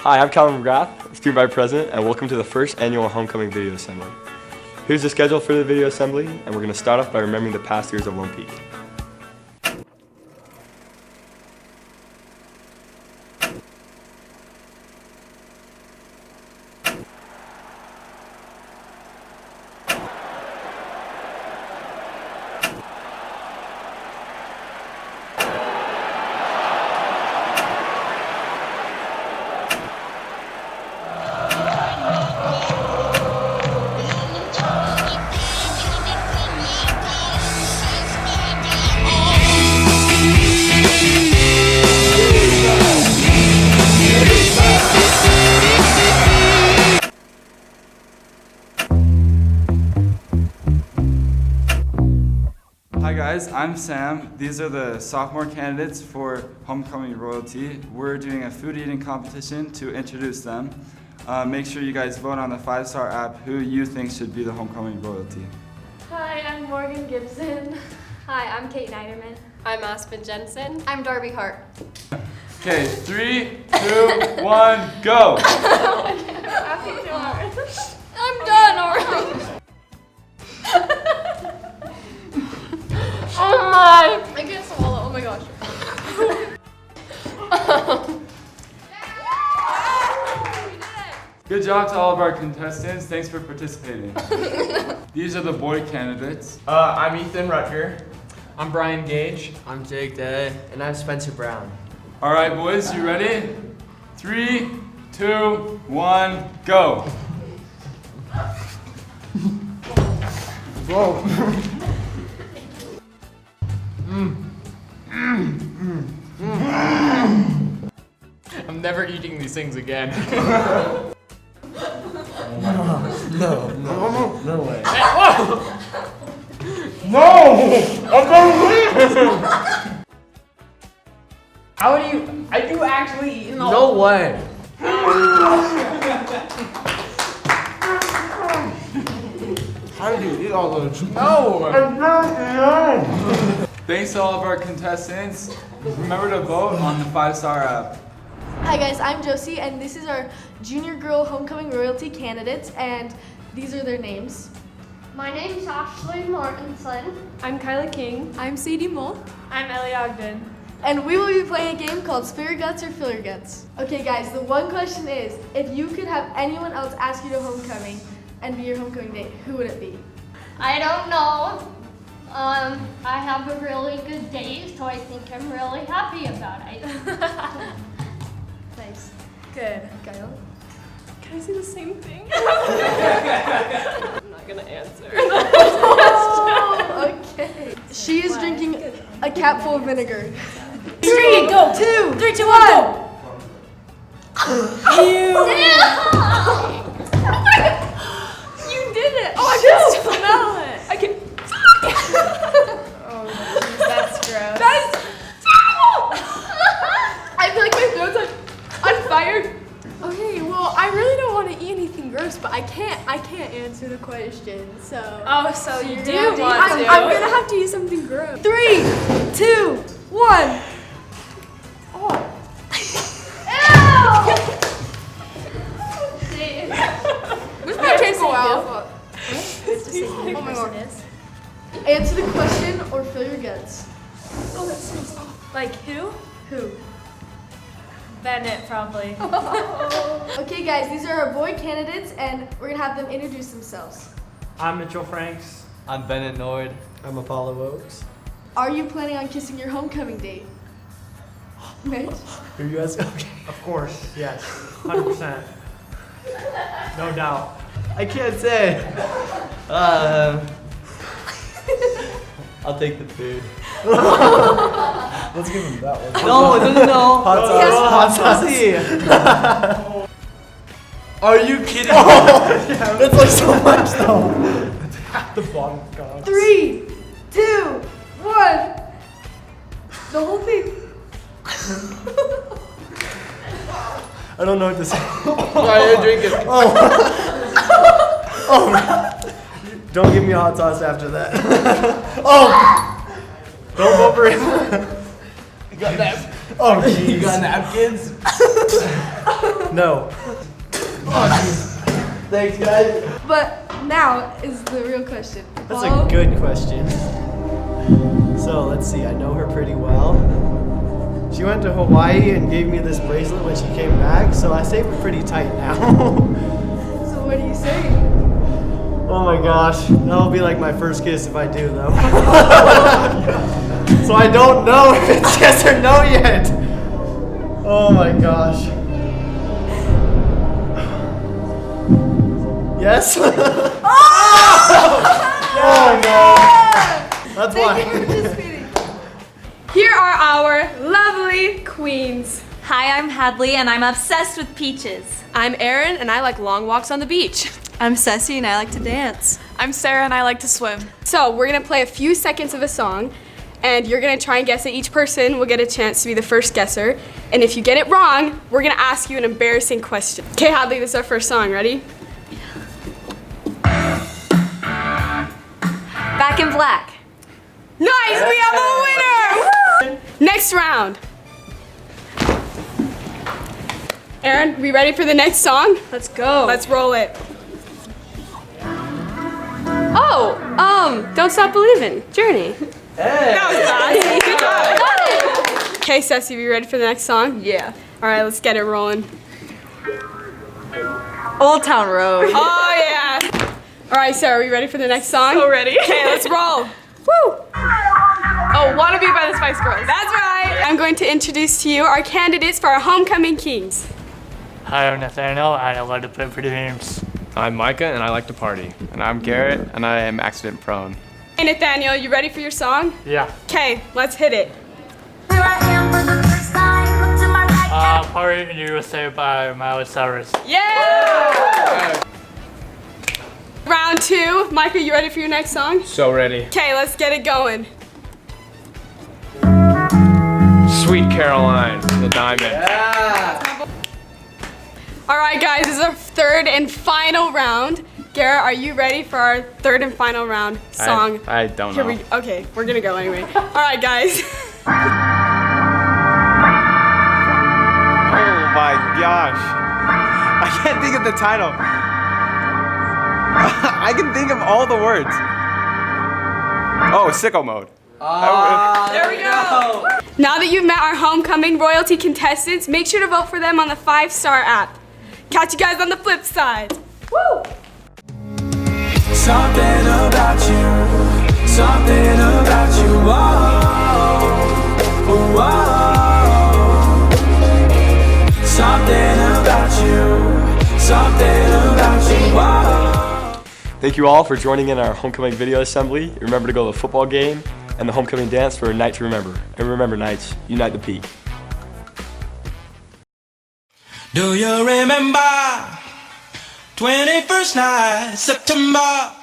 Hi, I'm Calvin McGrath, Student Body President, and welcome to the first annual Homecoming Video Assembly. Here's the schedule for the video assembly, and we're going to start off by remembering the past years of Lone Peak. Hi guys, I'm Sam. These are the sophomore candidates for Homecoming Royalty. We're doing a food eating competition to introduce them. Make sure you guys vote on the 5-star app who you think should be the Homecoming Royalty. Hi, I'm Morgan Gibson. Hi, I'm Kate Niederman. I'm Aspen Jensen. I'm Darby Hart. Okay, 3, 2, 1, go! I'm done already. Oh my! I can't swallow. Oh my gosh. Good job to all of our contestants. Thanks for participating. These are the boy candidates. I'm Ethan Rutger. I'm Brian Gage. I'm Jake Day. And I'm Spencer Brown. All right, boys, you ready? 3, 2, 1, go! Whoa. I'm never eating these things again. No way. How do you? I do actually eat in all. No way. How did you eat all those? No. Thanks to all of our contestants. Remember to vote on the 5-star app. Hi guys, I'm Josie, and this is our Junior Girl Homecoming Royalty candidates, and these are their names. My name's Ashley Mortensen. I'm Kyla King. I'm Sadie Mole. I'm Ellie Ogden. And we will be playing a game called Spill Your Guts or Fill Your Guts. Okay guys, the one question is, if you could have anyone else ask you to homecoming and be your homecoming date, who would it be? I don't know. I have a really good day, so I think I'm really happy about it. Nice. Good. Kyle? Can I say the same thing? I'm not gonna answer. Oh, okay. She is drinking a cap full of vinegar. 3, go! 2, 3, 2, 1, go! You did it! Oh, I can smell it! I can. Oh, jeez, that's gross. That's terrible! I feel like my throat's on fire. Okay, well, I really don't want to eat anything gross, but I can't answer the question, so. Oh, so you you're do gonna have to want eat- to? I'm gonna have to eat something gross. 3, 2, 1. Where's my table out? Oh my god. Answer the question or fill your guts. Oh, that sounds awful. Like who? Who? Bennett, probably. Okay guys, these are our boy candidates and we're gonna have them introduce themselves. I'm Mitchell Franks. I'm Bennett Noyd. I'm Apollo Oaks. Are you planning on kissing your homecoming date? Mitch? Are you guys okay? Of course, yes, 100%. No doubt. I can't say. I'll take the food. Let's give him that one. No. Hot sauce. Are you kidding? That's like so much though. The bottom gone. 3, 2, 1. The whole thing. I don't know what to say. Why are you drinking? Don't give me a hot sauce after that. Don't vote for him. You got that? Oh, You got jeez. napkins? No. Thanks, guys. But now is the real question. That's a good question. So let's see, I know her pretty well. She went to Hawaii and gave me this bracelet when she came back, so I say we're pretty tight now. So what do you say? Oh my gosh, that'll be like my first kiss if I do though. So I don't know if it's yes or no yet. Oh my gosh. Yes? Oh no. That's why. Here are our lovely queens. Hi, I'm Hadley, and I'm obsessed with peaches. I'm Erin, and I like long walks on the beach. I'm Ceci, and I like to dance. I'm Sarah, and I like to swim. So we're gonna play a few seconds of a song, and you're gonna try and guess it. Each person will get a chance to be the first guesser. And if you get it wrong, we're gonna ask you an embarrassing question. Okay, Hadley, this is our first song. Ready? Back in Black. Nice, we have a winner! Woo! Next round. Erin, we ready for the next song? Let's go. Let's roll it. Oh, Don't Stop Believing, Journey. Hey. That was fast. Good job. Okay, Ceci, we ready for the next song? Yeah. All right, let's get it rolling. Old Town Road. Oh, yeah. All right, Sarah, are we ready for the next song? So ready. Okay, let's roll. Woo! Oh, Wanna Be by the Spice Girls. That's right. I'm going to introduce to you our candidates for our Homecoming Kings. Hi, I'm Nathaniel, and I love to play for the games. I'm Micah, and I like to party. And I'm Garrett, and I am accident prone. Hey, Nathaniel, you ready for your song? Yeah. Okay, let's hit it. Party in the USA by Miley Cyrus. Yeah! Round two. Micah, you ready for your next song? So ready. Okay, let's get it going. Sweet Caroline, the diamond. All right, guys, this is our third and final round. Garrett, are you ready for our third and final round song? I don't Here know. Okay, we're gonna go anyway. All right, guys. Oh my gosh. I can't think of the title. I can think of all the words. Oh, Sicko Mode. There we go. Now that you've met our Homecoming royalty contestants, make sure to vote for them on the 5-Star app. Catch you guys on the flip side. Woo! Something about you, something about you, oh, oh, oh. Something about you, something about you, oh. Thank you all for joining in our homecoming video assembly. Remember to go to the football game and the homecoming dance for a night to remember. And remember, Knights, unite the peak. Do you remember 21st night, September?